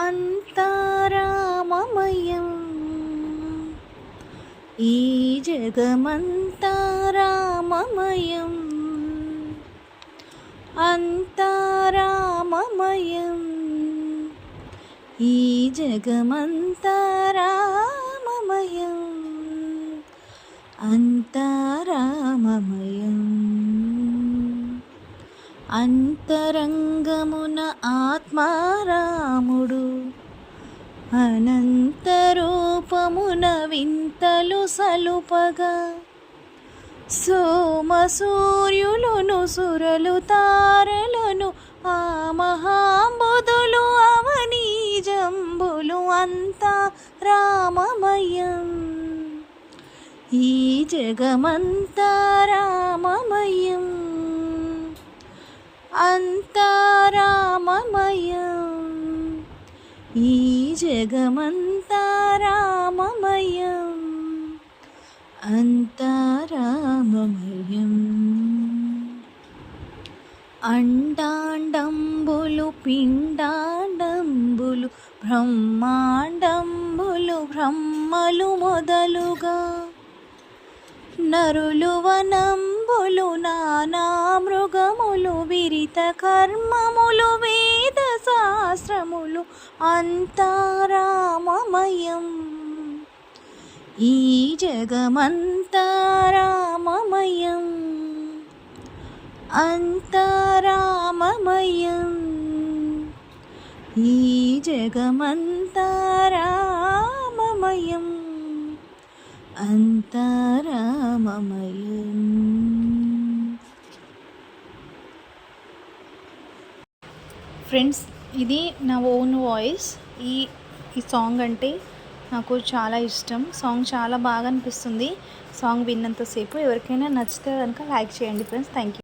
అంతరామమయం ఈ జగమంతరామమయం అంతరామమయం ఈ జగమంతరామమయం అంతరామమయం అంతరంగమున ఆత్మారాముడు అనంతరూపమున వింతలు సలుపగా సోమ సూర్యులను సురలు తారలను ఆ మహాంబుధులు అవనీ జంబులు అంతా రామమయం ఈ జగమంతా రామమయం అంతరామమయం ఈ జగమంతా రామమయం అంతరామమయం అండాండంబులు పిండాండంబులు బ్రహ్మాండంబులు బ్రహ్మలు మొదలుగా నరులు వనంబులు నానా మృగములు విరిత కర్మములు వేద శాస్త్రములు అంతరామమయం ఈ జగమంతరామమయం అంతరామమయం ఈ జగమంతరామమయం అంతరామమయం. ఫ్రెండ్స్, ఇది నా ఓన్ వాయిస్. ఈ సాంగ్ అంటే నాకు చాలా ఇష్టం. సాంగ్ చాలా బాగా అనిపిస్తుంది. సాంగ్ విన్నంతసేపు ఎవరికైనా నచ్చితే కనుక లైక్ చేయండి ఫ్రెండ్స్. Thank you.